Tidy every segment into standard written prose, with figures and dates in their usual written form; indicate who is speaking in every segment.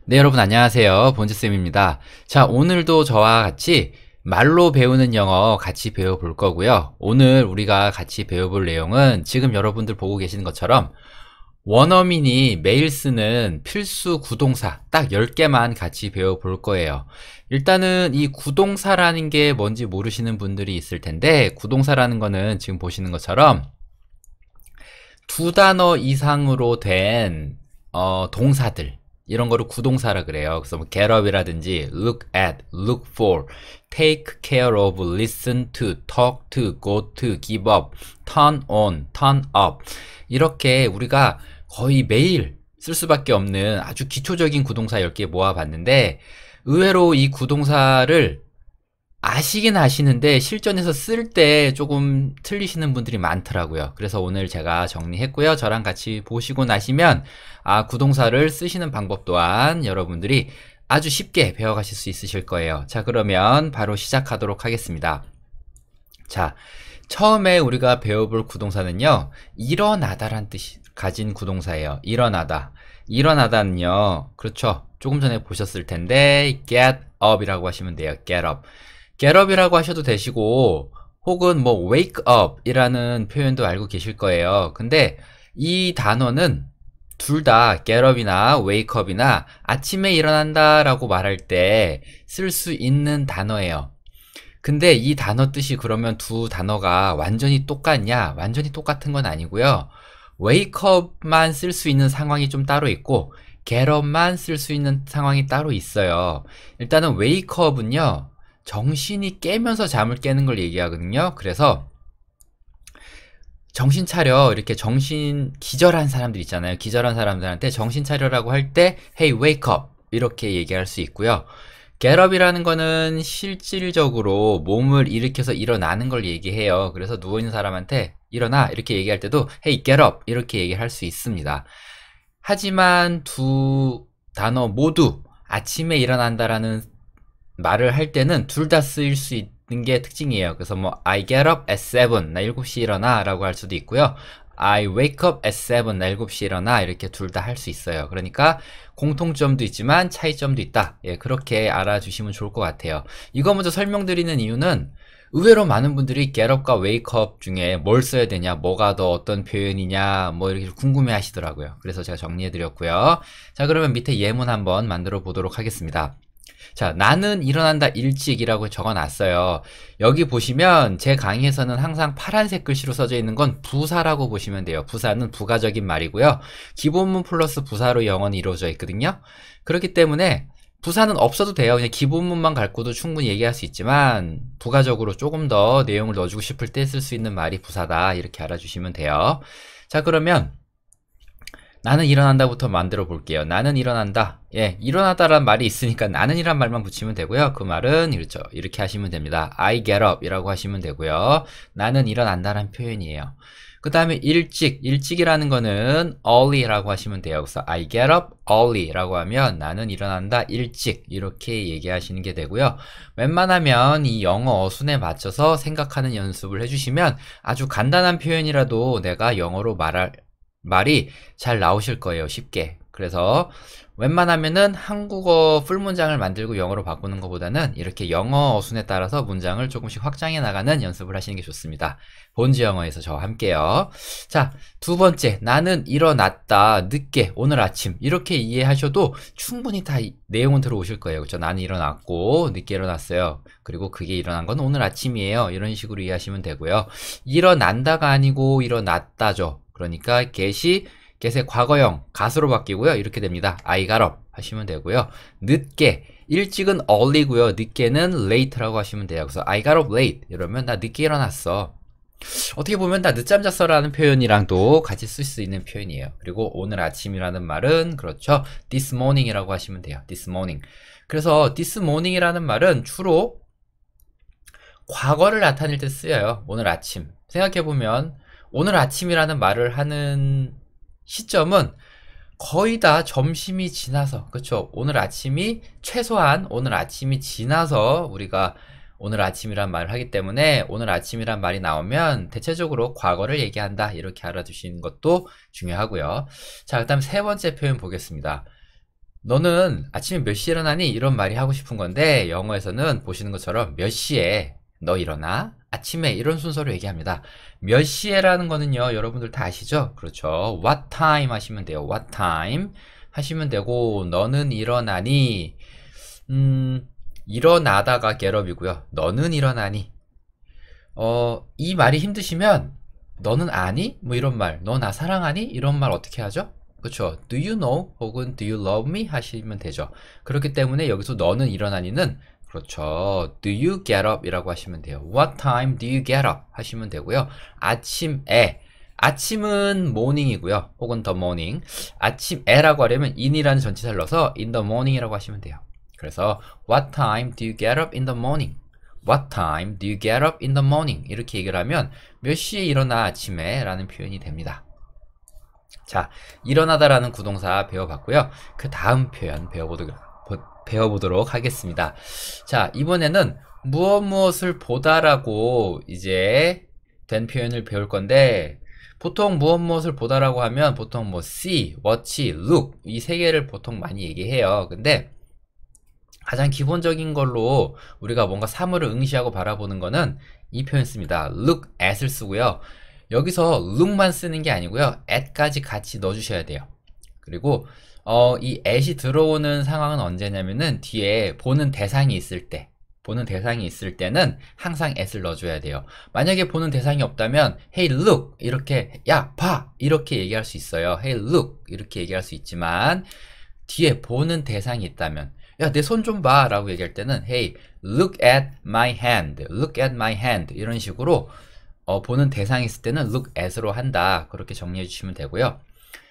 Speaker 1: 네, 여러분 안녕하세요. 본즈쌤입니다. 자, 오늘도 저와 같이 말로 배우는 영어 같이 배워볼 거고요. 오늘 우리가 같이 배워볼 내용은 지금 여러분들 보고 계시는 것처럼 원어민이 매일 쓰는 필수 구동사 딱 10개만 같이 배워볼 거예요. 일단은 이 구동사라는 게 뭔지 모르시는 분들이 있을 텐데, 구동사라는 거는 지금 보시는 것처럼 두 단어 이상으로 된 동사들, 이런 거를 구동사라 그래요. 그래서 뭐 get up이라든지 look at, look for, take care of, listen to, talk to, go to, give up, turn on, turn up, 이렇게 우리가 거의 매일 쓸 수밖에 없는 아주 기초적인 구동사 10개 모아봤는데, 의외로 이 구동사를 아시긴 아시는데 실전에서 쓸 때 조금 틀리시는 분들이 많더라고요. 그래서 오늘 제가 정리했고요. 저랑 같이 보시고 나시면 구동사를 쓰시는 방법 또한 여러분들이 아주 쉽게 배워가실 수 있으실 거예요. 자, 그러면 바로 시작하도록 하겠습니다. 자, 처음에 우리가 배워볼 구동사는요, 일어나다란 뜻이 가진 구동사예요. 일어나다. 일어나다는요, 그렇죠. 조금 전에 보셨을 텐데 get up이라고 하시면 돼요. get up. get up이라고 하셔도 되시고, 혹은 뭐 wake up 이라는 표현도 알고 계실 거예요. 근데 이 단어는 둘 다 get up이나 wake up이나 아침에 일어난다 라고 말할 때 쓸 수 있는 단어예요. 근데 이 단어 뜻이 그러면 두 단어가 완전히 똑같냐? 완전히 똑같은 건 아니고요. wake up만 쓸 수 있는 상황이 좀 따로 있고 get up만 쓸 수 있는 상황이 따로 있어요. 일단은 wake up은요, 정신이 깨면서 잠을 깨는 걸 얘기하거든요. 그래서 정신 차려, 이렇게 정신 기절한 사람들 있잖아요. 기절한 사람들한테 정신 차려라고 할 때 hey wake up 이렇게 얘기할 수 있고요. get up이라는 거는 실질적으로 몸을 일으켜서 일어나는 걸 얘기해요. 그래서 누워있는 사람한테 일어나 이렇게 얘기할 때도 hey get up 이렇게 얘기할 수 있습니다. 하지만 두 단어 모두 아침에 일어난다라는 말을 할 때는 둘 다 쓰일 수 있는 게 특징이에요. 그래서 뭐 I get up at 7, 나 7시 일어나 라고 할 수도 있고요. I wake up at 7, 나 7시 일어나, 이렇게 둘 다 할 수 있어요. 그러니까 공통점도 있지만 차이점도 있다. 예, 그렇게 알아주시면 좋을 것 같아요. 이거 먼저 설명드리는 이유는 의외로 많은 분들이 get up과 wake up 중에 뭘 써야 되냐, 뭐가 더 어떤 표현이냐, 뭐 이렇게 궁금해 하시더라고요. 그래서 제가 정리해드렸고요. 자, 그러면 밑에 예문 한번 만들어 보도록 하겠습니다. 자, 나는 일어난다 일찍이라고 적어놨어요. 여기 보시면 제 강의에서는 항상 파란색 글씨로 써져 있는 건 부사라고 보시면 돼요. 부사는 부가적인 말이고요. 기본문 플러스 부사로 영어는 이루어져 있거든요. 그렇기 때문에 부사는 없어도 돼요. 그냥 기본문만 갖고도 충분히 얘기할 수 있지만 부가적으로 조금 더 내용을 넣어주고 싶을 때 쓸 수 있는 말이 부사다, 이렇게 알아주시면 돼요. 자, 그러면 나는 일어난다부터 만들어 볼게요. 나는 일어난다. 예, 일어나다란 말이 있으니까 나는 이란 말만 붙이면 되고요. 그 말은 이렇죠. 이렇게 하시면 됩니다. I get up 이라고 하시면 되고요. 나는 일어난다란 표현이에요. 그 다음에 일찍이라는 거는 early라고 하시면 돼요. 그래서 I get up early 라고 하면 나는 일어난다 일찍, 이렇게 얘기하시는 게 되고요. 웬만하면 이 영어 어순에 맞춰서 생각하는 연습을 해주시면 아주 간단한 표현이라도 내가 영어로 말이 잘 나오실 거예요. 쉽게. 그래서 웬만하면은 한국어 풀 문장을 만들고 영어로 바꾸는 것보다는 이렇게 영어 어순에 따라서 문장을 조금씩 확장해 나가는 연습을 하시는 게 좋습니다. 본즈 영어에서 저와 함께요. 자, 두 번째, 나는 일어났다 늦게 오늘 아침, 이렇게 이해하셔도 충분히 다 내용은 들어오실 거예요. 그렇죠? 나는 일어났고 늦게 일어났어요. 그리고 그게 일어난 건 오늘 아침이에요. 이런 식으로 이해하시면 되고요. 일어난다가 아니고 일어났다죠. 그러니까 get의 과거형 gat으로 바뀌고요. 이렇게 됩니다. I got up 하시면 되고요. 늦게, 일찍은 early고요. 늦게는 late라고 하시면 돼요. 그래서 I got up late 이러면 나 늦게 일어났어. 어떻게 보면 나 늦잠 잤어라는 표현이랑도 같이 쓸 수 있는 표현이에요. 그리고 오늘 아침이라는 말은 그렇죠. this morning이라고 하시면 돼요. this morning. 그래서 this morning이라는 말은 주로 과거를 나타낼 때 쓰여요. 오늘 아침. 생각해보면 오늘 아침이라는 말을 하는 시점은 거의 다 점심이 지나서, 그쵸? 최소한 오늘 아침이 지나서 우리가 오늘 아침이란 말을 하기 때문에 오늘 아침이란 말이 나오면 대체적으로 과거를 얘기한다, 이렇게 알아두시는 것도 중요하고요. 자, 그 다음 세 번째 표현 보겠습니다. 너는 아침에 몇 시에 일어나니? 이런 말이 하고 싶은 건데 영어에서는 보시는 것처럼 몇 시에 너 일어나? 아침에 이런 순서로 얘기합니다. 몇 시에라는 거는요, 여러분들 다 아시죠? 그렇죠. What time 하시면 돼요. What time 하시면 되고, 너는 일어나니? 일어나다가 get up이고요. 너는 일어나니? 이 말이 힘드시면 너는 아니? 뭐 이런 말, 너 나 사랑하니? 이런 말 어떻게 하죠? 그쵸? Do you know? 혹은 Do you love me? 하시면 되죠. 그렇기 때문에 여기서 너는 일어나니는 그렇죠. Do you get up? 이라고 하시면 돼요. What time do you get up? 하시면 되고요. 아침에, 아침은 morning이고요. 혹은 the morning. 아침에라고 하려면 in이라는 전치사를 넣어서 in the morning이라고 하시면 돼요. 그래서 What time do you get up in the morning? What time do you get up in the morning? 이렇게 얘기를 하면 몇 시에 일어나 아침에? 라는 표현이 됩니다. 자, 일어나다라는 구동사 배워봤고요. 그 다음 표현 배워보도록 하겠습니다. 자, 이번에는 무엇을 보다라고 이제 된 표현을 배울 건데, 보통 무엇을 보다라고 하면 보통 뭐 see, watch, look 이 세 개를 보통 많이 얘기해요. 근데 가장 기본적인 걸로 우리가 뭔가 사물을 응시하고 바라보는 거는 이 표현 씁니다. look at을 쓰고요. 여기서 look만 쓰는 게 아니고요. at까지 같이 넣어주셔야 돼요. 그리고 이 at이 들어오는 상황은 언제냐면은 뒤에 보는 대상이 있을 때는 항상 at을 넣어줘야 돼요. 만약에 보는 대상이 없다면 hey look 이렇게 야 봐 이렇게 얘기할 수 있어요. hey look 이렇게 얘기할 수 있지만 뒤에 보는 대상이 있다면 야 내 손 좀 봐 라고 얘기할 때는 hey look at my hand look at my hand 이런 식으로 보는 대상이 있을 때는 look at으로 한다. 그렇게 정리해 주시면 되고요.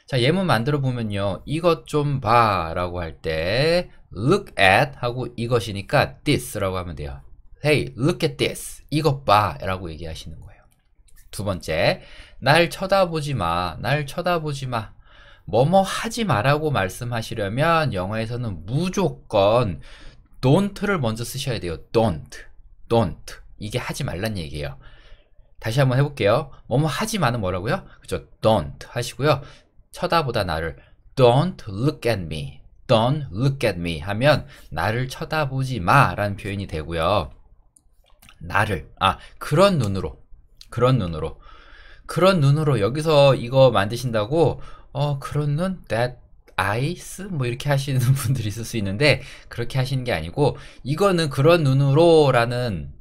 Speaker 1: 자, 예문 만들어 보면요. 이것 좀 봐 라고 할 때 look at 하고 이것이니까 this 라고 하면 돼요. Hey, look at this. 이것 봐 라고 얘기하시는 거예요. 두 번째, 날 쳐다보지 마. 날 쳐다보지 마. 뭐뭐 하지 마라고 말씀하시려면 영어에서는 무조건 don't를 먼저 쓰셔야 돼요. don't. 이게 하지 말란 얘기예요. 다시 한번 해볼게요. 뭐뭐 하지 마는 뭐라고요? 그죠? don't 하시고요. 쳐다보다 나를 don't look at me. don't look at me 하면 나를 쳐다보지 마 라는 표현이 되고요. 나를 그런 눈으로 여기서 이거 만드신다고 그런 눈 that eyes 뭐 이렇게 하시는 분들이 있을 수 있는데 그렇게 하시는 게 아니고 이거는 그런 눈으로 라는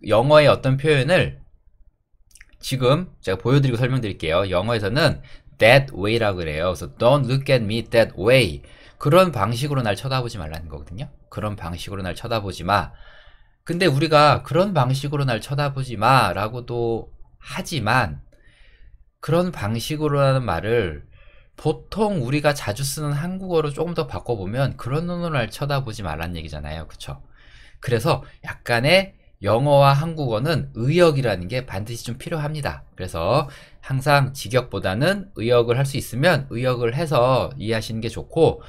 Speaker 1: 영어의 어떤 표현을 지금 제가 보여드리고 설명드릴게요. 영어에서는 that way라고 그래요. 그래서 don't look at me that way. 그런 방식으로 날 쳐다보지 말라는 거거든요. 그런 방식으로 날 쳐다보지 마. 근데 우리가 그런 방식으로 날 쳐다보지 마 라고도 하지만 그런 방식으로라는 말을 보통 우리가 자주 쓰는 한국어로 조금 더 바꿔보면 그런 눈으로 날 쳐다보지 말라는 얘기잖아요. 그쵸? 그래서 약간의 영어와 한국어는 의역이라는 게 반드시 좀 필요합니다. 그래서 항상 직역보다는 의역을 할 수 있으면 의역을 해서 이해하시는 게 좋고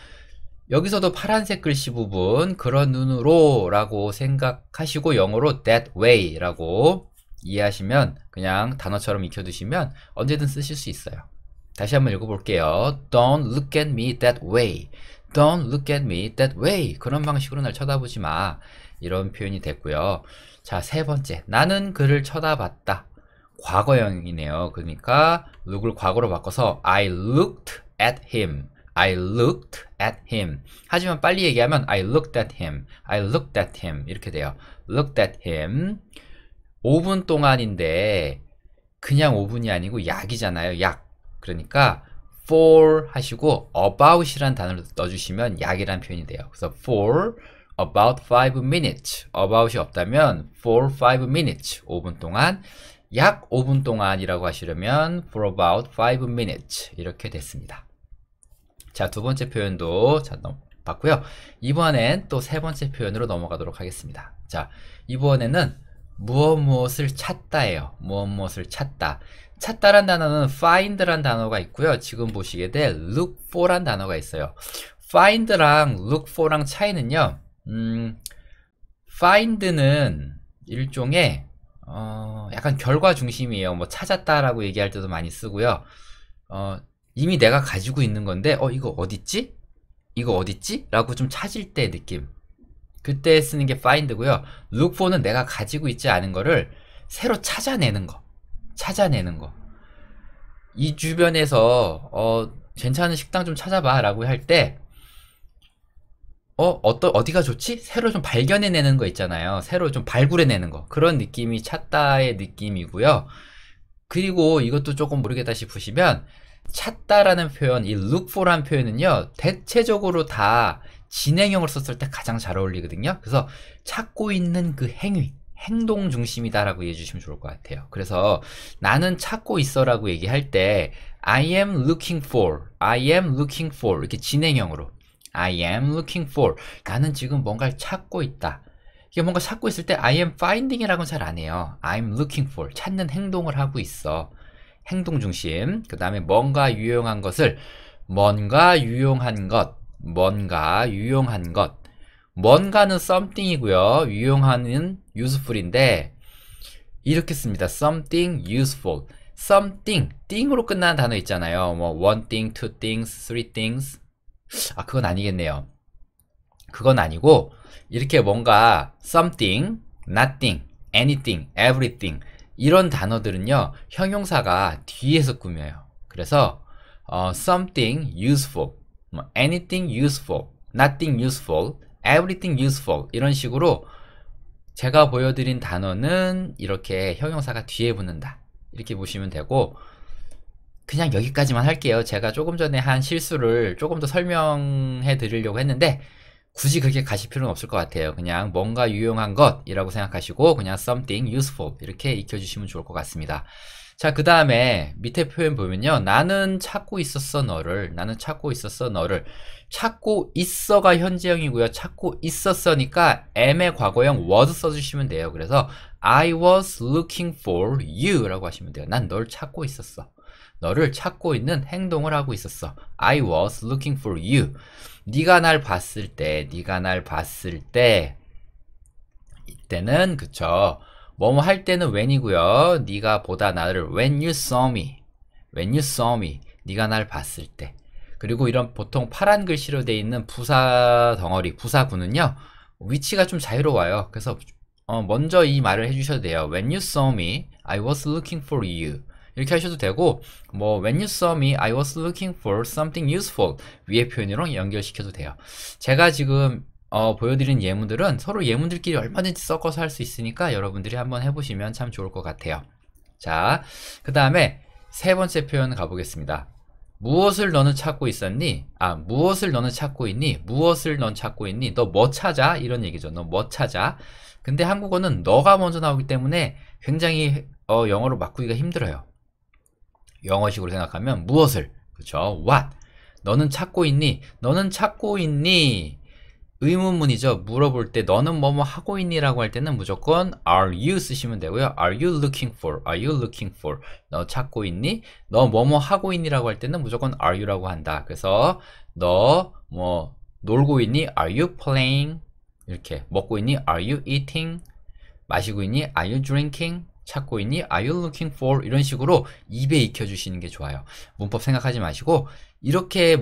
Speaker 1: 여기서도 파란색 글씨 부분 그런 눈으로 라고 생각하시고 영어로 that way 라고 이해하시면 그냥 단어처럼 익혀두시면 언제든 쓰실 수 있어요. 다시 한번 읽어볼게요. Don't look at me that way. Don't look at me that way. 그런 방식으로 날 쳐다보지 마. 이런 표현이 됐고요. 자, 세 번째. 나는 그를 쳐다봤다. 과거형이네요. 그러니까 look을 과거로 바꿔서 I looked at him. I looked at him. 하지만 빨리 얘기하면 I looked at him. I looked at him. 이렇게 돼요. looked at him. 5분 동안인데 그냥 5분이 아니고 약이잖아요. 약. 그러니까 for 하시고 about이라는 단어를 넣어주시면 약이라는 표현이 돼요. 그래서 for about 5 minutes. about이 없다면 for 5 minutes. 5분 동안. 약 5분 동안이라고 하시려면 for about 5 minutes. 이렇게 됐습니다. 자, 두 번째 표현도 봤고요. 이번엔 또 세 번째 표현으로 넘어가도록 하겠습니다. 자, 이번에는 무엇을 찾다예요. 무엇을 찾다. 찾다란 단어는 find란 단어가 있고요. 지금 보시게 될 look for란 단어가 있어요. find랑 look for랑 차이는요. find는 일종의 약간 결과 중심이에요. 뭐 찾았다라고 얘기할 때도 많이 쓰고요. 이미 내가 가지고 있는 건데 이거 어딨지? 이거 어딨지? 라고 좀 찾을 때 느낌. 그때 쓰는 게 find고요. look for는 내가 가지고 있지 않은 거를 새로 찾아내는 거. 이 주변에서 괜찮은 식당 좀 찾아봐 라고 할 때 어디가 좋지? 새로 좀 발견해내는 거 있잖아요. 새로 좀 발굴해내는 거. 그런 느낌이 찾다의 느낌이고요. 그리고 이것도 조금 모르겠다 싶으시면 찾다라는 표현, 이 look for라는 표현은요, 대체적으로 다 진행형을 썼을 때 가장 잘 어울리거든요. 그래서 찾고 있는 그 행동 중심이다라고 이해해 주시면 좋을 것 같아요. 그래서 나는 찾고 있어라고 얘기할 때 I am looking for 이렇게 진행형으로 I am looking for, 나는 지금 뭔가를 찾고 있다. 이게 뭔가 찾고 있을 때 I am finding이라고는 잘 안 해요. I'm looking for, 찾는 행동을 하고 있어. 행동 중심. 그 다음에 뭔가 유용한 것. 뭔가는 something이고요. 유용한은 useful인데 이렇게 씁니다. something useful. something, thing으로 끝나는 단어 있잖아요. 뭐 one thing, two things, three things. 그건 아니겠네요. 그건 아니고 이렇게 뭔가 something, nothing, anything, everything 이런 단어들은요, 형용사가 뒤에서 꾸며요. 그래서 something useful, anything useful, nothing useful, everything useful 이런 식으로 제가 보여드린 단어는 이렇게 형용사가 뒤에 붙는다. 이렇게 보시면 되고, 그냥 여기까지만 할게요. 제가 조금 전에 한 실수를 조금 더 설명해 드리려고 했는데 굳이 그렇게 가실 필요는 없을 것 같아요. 그냥 뭔가 유용한 것이라고 생각하시고 그냥 something useful 이렇게 익혀주시면 좋을 것 같습니다. 자, 그 다음에 밑에 표현 보면요, 나는 찾고 있었어 너를. 찾고 있어가 현재형이고요. 찾고 있었으니까 M의 과거형 was 써주시면 돼요. 그래서 I was looking for you 라고 하시면 돼요. 난 널 찾고 있었어. 너를 찾고 있는 행동을 하고 있었어. I was looking for you. 네가 날 봤을 때 이때는 그쵸. 뭐뭐 할 때는 when이고요. 네가 보다 나를 when you saw me. 네가 날 봤을 때. 그리고 이런 보통 파란 글씨로 되어 있는 부사 덩어리, 부사구는요, 위치가 좀 자유로워요. 그래서 먼저 이 말을 해주셔도 돼요. When you saw me, I was looking for you. 이렇게 하셔도 되고, 뭐 when you saw me, I was looking for something useful 위의 표현으로 연결시켜도 돼요. 제가 지금 보여드린 예문들은 서로 예문들끼리 얼마든지 섞어서 할 수 있으니까 여러분들이 한번 해보시면 참 좋을 것 같아요. 자, 그 다음에 세 번째 표현 가보겠습니다. 무엇을 너는 찾고 있었니? 무엇을 너는 찾고 있니? 무엇을 넌 찾고 있니? 너 뭐 찾아? 이런 얘기죠. 너 뭐 찾아? 근데 한국어는 너가 먼저 나오기 때문에 굉장히 영어로 바꾸기가 힘들어요. 영어식으로 생각하면 무엇을, 그쵸? What? 너는 찾고 있니? 의문문이죠. 물어볼 때 너는 뭐뭐 하고 있니? 라고 할 때는 무조건 are you 쓰시면 되고요. Are you looking for? 너 찾고 있니? 너 뭐뭐 하고 있니? 라고 할 때는 무조건 are you 라고 한다. 그래서 너 뭐 놀고 있니? Are you playing? 이렇게 먹고 있니? Are you eating? 마시고 있니? Are you drinking? 찾고 있니? Are you looking for? 이런 식으로 입에 익혀주시는 게 좋아요. 문법 생각하지 마시고 이렇게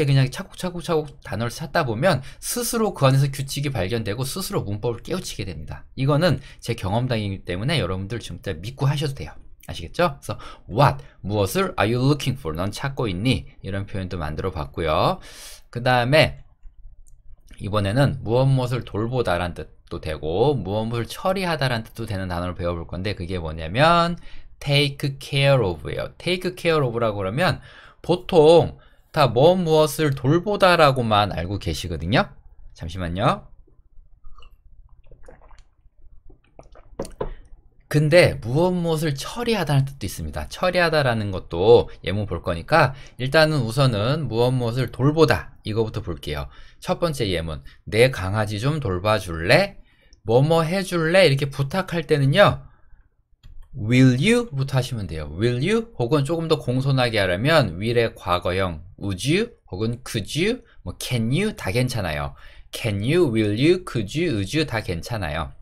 Speaker 1: 그냥 차곡차곡 단어를 찾다 보면 스스로 그 안에서 규칙이 발견되고 스스로 문법을 깨우치게 됩니다. 이거는 제 경험담이기 때문에 여러분들 진짜 믿고 하셔도 돼요. 아시겠죠? 그래서 what, 무엇을 are you looking for? 넌 찾고 있니? 이런 표현도 만들어 봤고요. 그 다음에 이번에는 무엇을 돌보다라는 뜻도 되고 무엇을 처리하다라는 뜻도 되는 단어를 배워볼 건데 그게 뭐냐면 take care of예요. take care of라고 그러면 보통 다 무엇을 돌보다라고만 알고 계시거든요. 잠시만요. 근데 무엇을 처리하다는 뜻도 있습니다. 처리하다라는 것도 예문 볼 거니까 일단은 우선은 무엇을 돌보다 이거부터 볼게요. 첫 번째 예문, 내 강아지 좀 돌봐줄래? 뭐뭐 해줄래? 이렇게 부탁할 때는요, will you? 부터 하시면 돼요. will you? 혹은 조금 더 공손하게 하려면 will의 과거형 would you? 혹은 could you? 뭐 can you? 다 괜찮아요. can you? will you? could you? would you? 다 괜찮아요.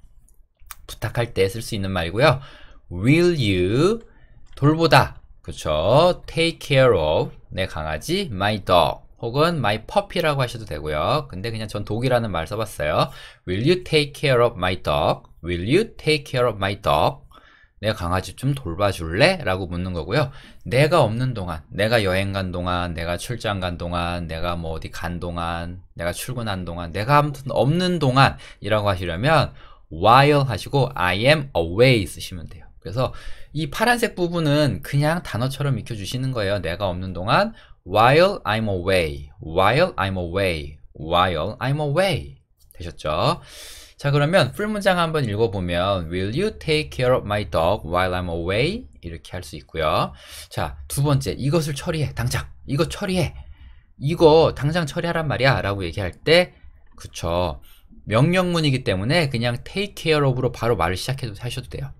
Speaker 1: 부탁할 때 쓸 수 있는 말이고요. will you? 돌보다. 그쵸? take care of 내 강아지 my dog 혹은 my puppy라고 하셔도 되고요. 근데 그냥 전 독이라는 말 써봤어요. Will you take care of my dog? Will you take care of my dog? 내 강아지 좀 돌봐줄래? 라고 묻는 거고요. 내가 없는 동안, 내가 여행 간 동안, 내가 출장 간 동안, 내가 뭐 어디 간 동안, 내가 출근한 동안, 내가 아무튼 없는 동안 이라고 하시려면 while 하시고 I am away 쓰시면 돼요. 그래서 이 파란색 부분은 그냥 단어처럼 익혀주시는 거예요. 내가 없는 동안 while I'm away, while I'm away, while I'm away 되셨죠? 자, 그러면 풀 문장 한번 읽어보면 Will you take care of my dog while I'm away? 이렇게 할 수 있고요. 자, 두 번째, 이것을 처리해. 당장. 이거 처리해. 이거 당장 처리하란 말이야 라고 얘기할 때 그쵸. 명령문이기 때문에 그냥 take care of로 바로 말을 하셔도 돼요.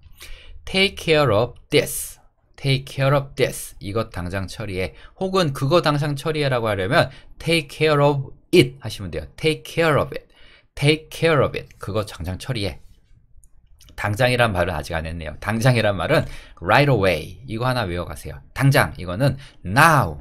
Speaker 1: Take care of this. Take care of this. 이것 당장 처리해. 혹은 그거 당장 처리해라고 하려면 take care of it 하시면 돼요. Take care of it. Take care of it. 그거 당장 처리해. 당장이란 말은 아직 안 했네요. 당장이란 말은 right away. 이거 하나 외워가세요. 당장. 이거는 now.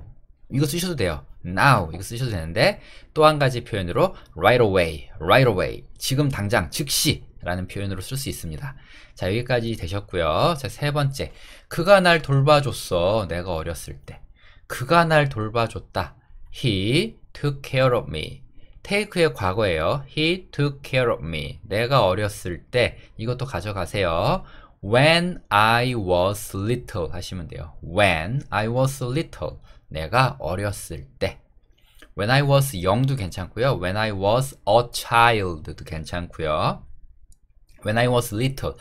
Speaker 1: 이거 쓰셔도 돼요. now. 이거 쓰셔도 되는데 또 한 가지 표현으로 right away. right away. 지금 당장 즉시 라는 표현으로 쓸 수 있습니다. 자, 여기까지 되셨고요. 자, 세 번째. 그가 날 돌봐줬어. 내가 어렸을 때. 그가 날 돌봐줬다. He took care of me. take의 과거예요. He took care of me. 내가 어렸을 때 이것도 가져가세요. When I was little 하시면 돼요. When I was little. 내가 어렸을 때. When I was young도 괜찮고요. When I was a child도 괜찮고요. When I was little.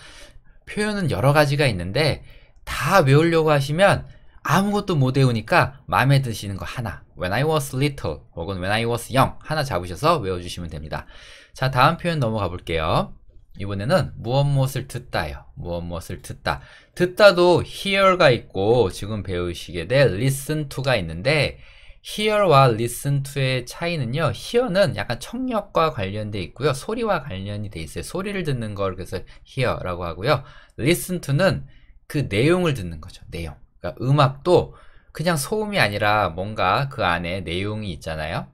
Speaker 1: 표현은 여러 가지가 있는데 다 외우려고 하시면 아무것도 못 외우니까 마음에 드시는 거 하나. When I was little 혹은 When I was young 하나 잡으셔서 외워주시면 됩니다. 자, 다음 표현 넘어가 볼게요. 이번에는 무엇을 듣다요. 무엇을 듣다. 듣다도 hear가 있고 지금 배우시게 될 listen to가 있는데 hear와 listen to의 차이는요. hear는 약간 청력과 관련돼 있고요. 소리와 관련이 돼 있어요. 소리를 듣는 걸 그래서 hear라고 하고요. listen to는 그 내용을 듣는 거죠. 내용. 그러니까 음악도 그냥 소음이 아니라 뭔가 그 안에 내용이 있잖아요.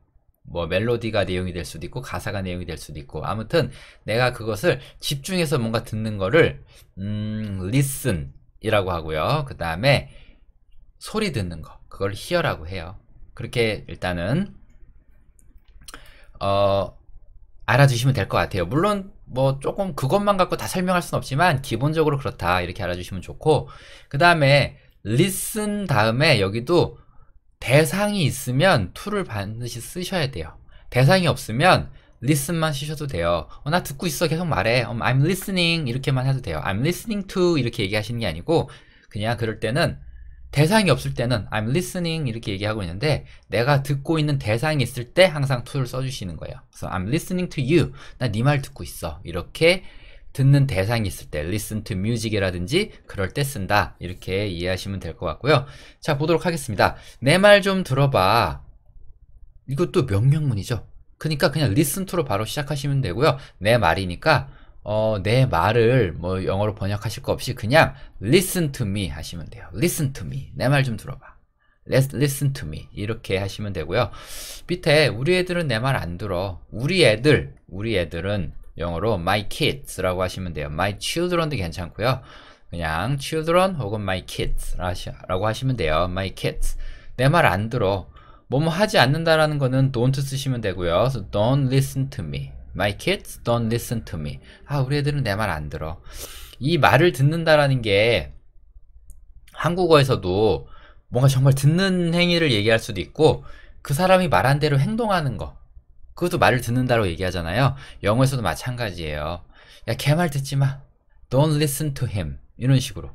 Speaker 1: 뭐 멜로디가 내용이 될 수도 있고 가사가 내용이 될 수도 있고 아무튼 내가 그것을 집중해서 뭔가 듣는 거를 listen 이라고 하고요. 그 다음에 소리 듣는 거 그걸 hear라고 해요. 그렇게 일단은 알아주시면 될 것 같아요. 물론 뭐 조금 그것만 갖고 다 설명할 수는 없지만 기본적으로 그렇다 이렇게 알아주시면 좋고 그 다음에 listen 다음에 여기도 대상이 있으면 to를 반드시 쓰셔야 돼요. 대상이 없으면 listen만 쓰셔도 돼요. 나 듣고 있어 계속 말해. I'm listening 이렇게만 해도 돼요. I'm listening to 이렇게 얘기하시는 게 아니고 그냥 그럴 때는 대상이 없을 때는 I'm listening 이렇게 얘기하고 있는데 내가 듣고 있는 대상이 있을 때 항상 to를 써주시는 거예요. 그래서 I'm listening to you. 나 네 말 듣고 있어. 이렇게 듣는 대상이 있을 때 listen to music이라든지 그럴 때 쓴다. 이렇게 이해하시면 될 것 같고요. 자, 보도록 하겠습니다. 내 말 좀 들어봐. 이것도 명령문이죠. 그러니까 그냥 listen to로 바로 시작하시면 되고요. 내 말이니까 내 말을 뭐 영어로 번역하실 거 없이 그냥 listen to me 하시면 돼요. listen to me. 내 말 좀 들어봐. listen to me. 이렇게 하시면 되고요. 밑에 우리 애들은 내 말 안 들어. 우리 애들은 영어로 my kids라고 하시면 돼요. my children도 괜찮고요. 그냥 children 혹은 my kids 라고 하시면 돼요. my kids. 내 말 안 들어. 뭐뭐 하지 않는다라는 거는 don't 쓰시면 되고요. 그래서 don't listen to me. My kids don't listen to me. 우리 애들은 내 말 안 들어. 이 말을 듣는다라는 게 한국어에서도 뭔가 정말 듣는 행위를 얘기할 수도 있고 그 사람이 말한 대로 행동하는 거 그것도 말을 듣는다고 얘기하잖아요. 영어에서도 마찬가지예요. 야, 걔 말 듣지 마. Don't listen to him. 이런 식으로.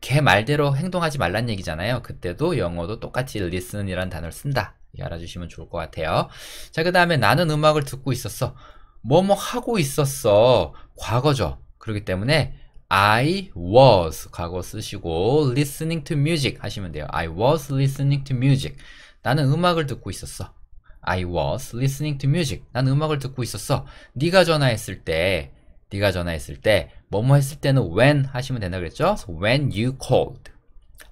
Speaker 1: 걔 말대로 행동하지 말란 얘기잖아요. 그때도 영어도 똑같이 listen이라는 단어를 쓴다. 알아주시면 좋을 것 같아요. 자, 그 다음에 나는 음악을 듣고 있었어. 뭐뭐 하고 있었어. 과거죠. 그렇기 때문에 I was 과거 쓰시고 listening to music 하시면 돼요. I was listening to music. 나는 음악을 듣고 있었어. I was listening to music. 난 음악을 듣고 있었어. 네가 전화했을 때 뭐뭐 했을 때는 when 하시면 된다 그랬죠? So when you called.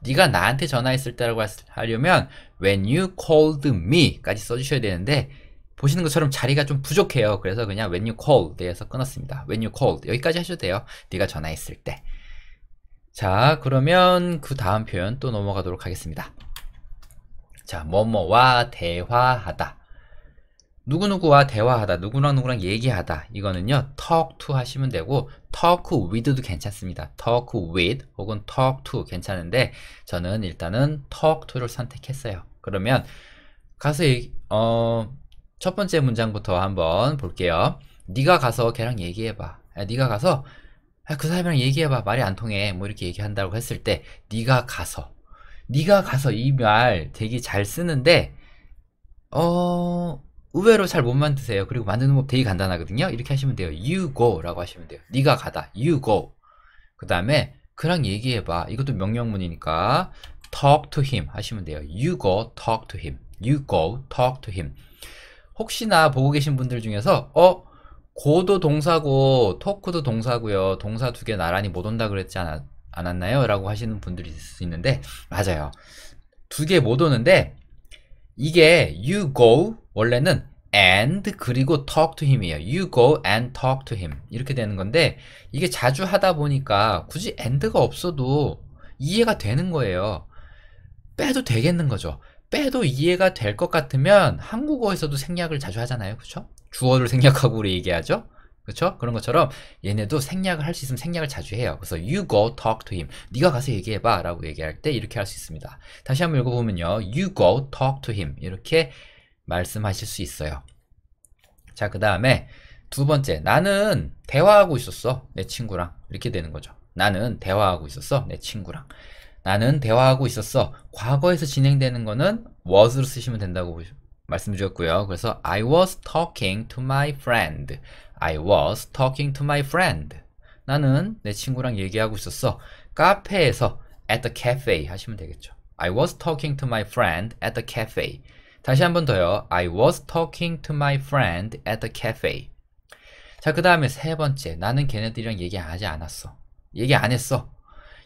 Speaker 1: 네가 나한테 전화했을 때라고 하려면 when you called me 까지 써주셔야 되는데 보시는 것처럼 자리가 좀 부족해요. 그래서 그냥 when you called 에서 끊었습니다. when you called 여기까지 하셔도 돼요. 네가 전화했을 때. 자, 그러면 그 다음 표현 또 넘어가도록 하겠습니다. 자, 뭐뭐와 대화하다. 누구누구와 대화하다, 누구랑 얘기하다. 이거는요, talk to 하시면 되고, talk with도 괜찮습니다. talk with 혹은 talk to 괜찮은데, 저는 일단은 talk to를 선택했어요. 그러면, 가서, 첫 번째 문장부터 한번 볼게요. 네가 가서 걔랑 얘기해봐. 네가 가서, 그 사람이랑 얘기해봐. 말이 안 통해. 뭐 이렇게 얘기한다고 했을 때, 네가 가서 이 말 되게 잘 쓰는데, 의외로 잘 못 만드세요. 그리고 만드는 법 되게 간단하거든요. 이렇게 하시면 돼요. You go 라고 하시면 돼요. 네가 가다. You go. 그 다음에 그랑 얘기해봐. 이것도 명령문이니까 talk to him 하시면 돼요. You go talk to him. You go talk to him. 혹시나 보고 계신 분들 중에서 go도 동사고 talk도 동사고요. 동사 두 개 나란히 못 온다 그랬지 않았나요? 라고 하시는 분들이 있을 수 있는데 맞아요. 두 개 못 오는데 이게 you go 원래는 and 그리고 talk to him이에요. You go and talk to him 이렇게 되는 건데 이게 자주 하다 보니까 굳이 and가 없어도 이해가 되는 거예요. 빼도 되겠는 거죠. 빼도 이해가 될 것 같으면 한국어에서도 생략을 자주 하잖아요. 그쵸? 주어를 생략하고 우리 얘기하죠. 그쵸? 그런 것처럼 얘네도 생략을 할 수 있으면 생략을 자주 해요. 그래서 you go talk to him. 네가 가서 얘기해봐 라고 얘기할 때 이렇게 할 수 있습니다. 다시 한번 읽어보면요. You go talk to him. 이렇게 말씀하실 수 있어요. 자, 그 다음에 두 번째. 나는 대화하고 있었어. 내 친구랑. 이렇게 되는 거죠. 나는 대화하고 있었어. 내 친구랑. 나는 대화하고 있었어. 과거에서 진행되는 거는 was로 쓰시면 된다고 말씀드렸고요. 그래서 I was talking to my friend. I was talking to my friend. 나는 내 친구랑 얘기하고 있었어. 카페에서 at the cafe 하시면 되겠죠. I was talking to my friend at the cafe. 다시 한 번 더요. I was talking to my friend at the cafe. 자, 그 다음에 세 번째. 나는 걔네들이랑 얘기하지 않았어. 얘기 안 했어.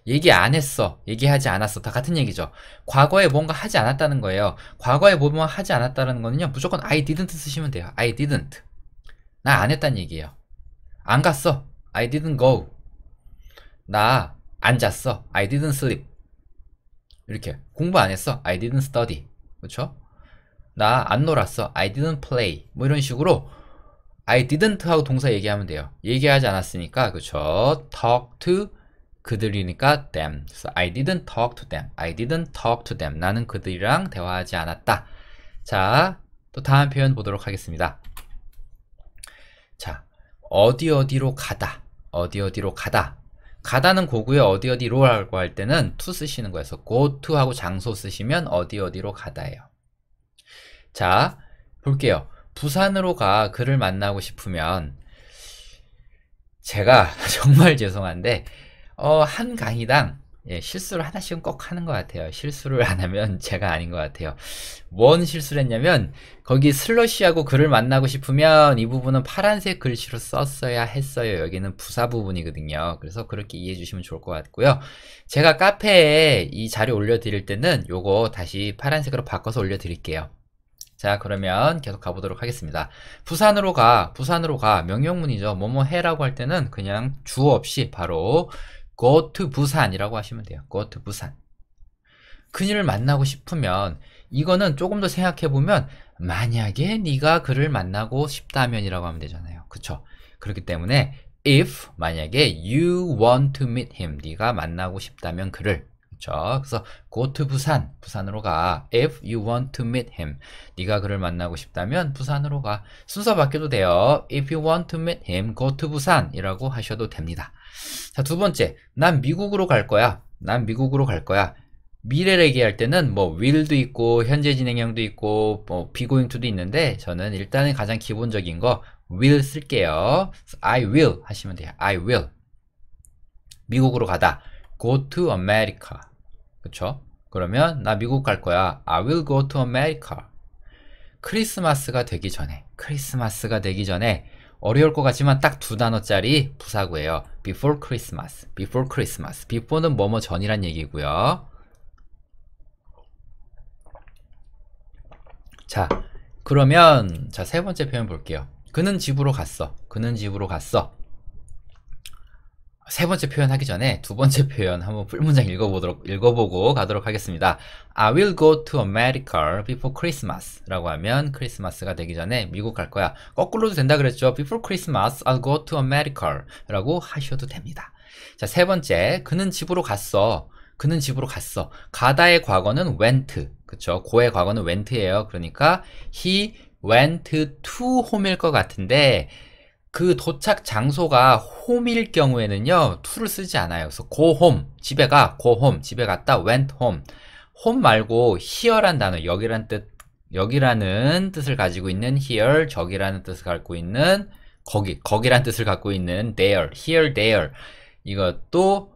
Speaker 1: 얘기 안 했어. 얘기하지 않았어. 다 같은 얘기죠. 과거에 뭔가 하지 않았다는 거예요. 과거에 뭔가 하지 않았다는 거는요. 무조건 I didn't 쓰시면 돼요. I didn't. 나 안 했단 얘기예요. 안 갔어. I didn't go. 나 안 잤어. I didn't sleep. 이렇게. 공부 안 했어. I didn't study. 그쵸? 나 안 놀았어. I didn't play. 뭐 이런 식으로 I didn't 하고 동사 얘기하면 돼요. 얘기하지 않았으니까 그쵸? talk to 그들이니까 them. 그래서 I didn't talk to them. I didn't talk to them. 나는 그들이랑 대화하지 않았다. 자, 또 다음 표현 보도록 하겠습니다. 자, 어디로 가다. 어디로 가다. 가다는 고고요. 어디로라고 할 때는 to 쓰시는 거여서 go to 하고 장소 쓰시면 어디로 가다예요. 자, 볼게요. 부산으로 가 그를 만나고 싶으면 제가 정말 죄송한데 한 강의당 실수를 하나씩은 꼭 하는 것 같아요. 실수를 안 하면 제가 아닌 것 같아요. 뭔 실수를 했냐면 거기 슬러시하고 글을 만나고 싶으면 이 부분은 파란색 글씨로 썼어야 했어요. 여기는 부사 부분이거든요. 그래서 그렇게 이해해 주시면 좋을 것 같고요. 제가 카페에 이 자료 올려드릴 때는 요거 다시 파란색으로 바꿔서 올려드릴게요. 자, 그러면 계속 가보도록 하겠습니다. 부산으로 가 명령문이죠. 뭐뭐 해라고 할 때는 그냥 주어 없이 바로 go to 부산이라고 하시면 돼요. go to 부산. 그녀를 만나고 싶으면 이거는 조금 더 생각해보면 만약에 네가 그를 만나고 싶다면이라고 하면 되잖아요. 그쵸? 그렇기 때문에 if 만약에 you want to meet him 네가 만나고 싶다면 그를 그쵸? 그래서 go to 부산으로 가. if you want to meet him 네가 그를 만나고 싶다면 부산으로 가. 순서 바뀌어도 돼요. if you want to meet him go to 부산이라고 하셔도 됩니다. 자, 두 번째, 난 미국으로 갈 거야. 미래를 얘기할 때는 뭐 will도 있고 현재 진행형도 있고 뭐 be going to도 있는데 저는 일단은 가장 기본적인 거 will 쓸게요. I will 하시면 돼요. I will. 미국으로 가다. go to America. 그쵸? 그러면 나 미국 갈 거야. I will go to America. 크리스마스가 되기 전에 어려울 것 같지만 딱 두 단어짜리 부사구예요. before Christmas. before는 뭐뭐 전이란 얘기고요. 자, 그러면 자, 세 번째 표현 볼게요. 그는 집으로 갔어. 그는 집으로 갔어. 세 번째 표현 하기 전에 두 번째 표현 한번 풀문장 읽어보고 가도록 하겠습니다. I will go to America before Christmas 라고 하면 크리스마스가 되기 전에 미국 갈 거야. 거꾸로도 된다 그랬죠. Before Christmas, I'll go to America 라고 하셔도 됩니다. 자, 세 번째, 그는 집으로 갔어. 그는 집으로 갔어. 가다의 과거는 went. 그쵸? 고의 과거는 went예요. 그러니까 he went to home일 것 같은데 그 도착 장소가 home일 경우에는요, to를 쓰지 않아요. 그래서 go home, 집에 가, go home, 집에 갔다, went home. home 말고 here란 단어, 여기라는 뜻을 가지고 있는 here, 저기라는 뜻을 갖고 있는 거기란 뜻을 갖고 있는 there, here, there. 이것도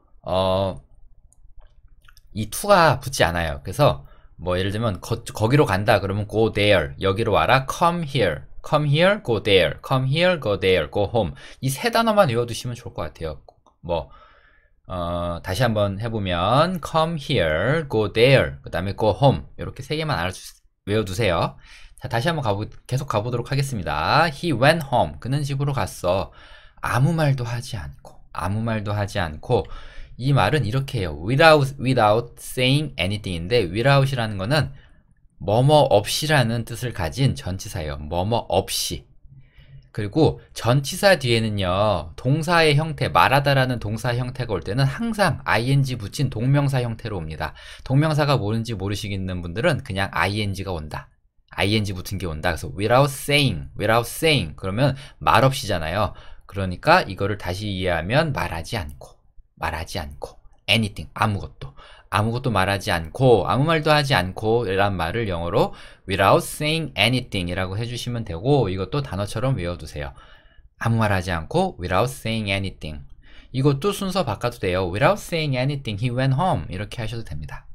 Speaker 1: 이 to가 붙지 않아요. 그래서 뭐 예를 들면 거기로 간다 그러면 go there, 여기로 와라, come here. come here, go there, come here, go there, go home. 이 세 단어만 외워두시면 좋을 것 같아요. 뭐 다시 한번 해보면 come here, go there, 그 다음에 go home. 이렇게 세 개만 외워두세요. 자, 다시 한번 계속 가보도록 하겠습니다. He went home. 그는 집으로 갔어. 아무 말도 하지 않고 이 말은 이렇게 해요. without saying anything인데 without이라는 거는 뭐뭐 없이라는 뜻을 가진 전치사예요. 뭐뭐 없이. 그리고 전치사 뒤에는요, 동사의 형태, 말하다라는 동사 형태가 올 때는 항상 ing 붙인 동명사 형태로 옵니다. 동명사가 뭔지 모르시겠는 분들은 그냥 ing가 온다. ing 붙은 게 온다. 그래서 without saying. 그러면 말 없이잖아요. 그러니까 이거를 다시 이해하면 말하지 않고. anything, 아무것도 말하지 않고, 아무 말도 하지 않고 이란 말을 영어로 without saying anything 이라고 해주시면 되고, 이것도 단어처럼 외워두세요. 아무 말 하지 않고 without saying anything. 이것도 순서 바꿔도 돼요. without saying anything, he went home 이렇게 하셔도 됩니다.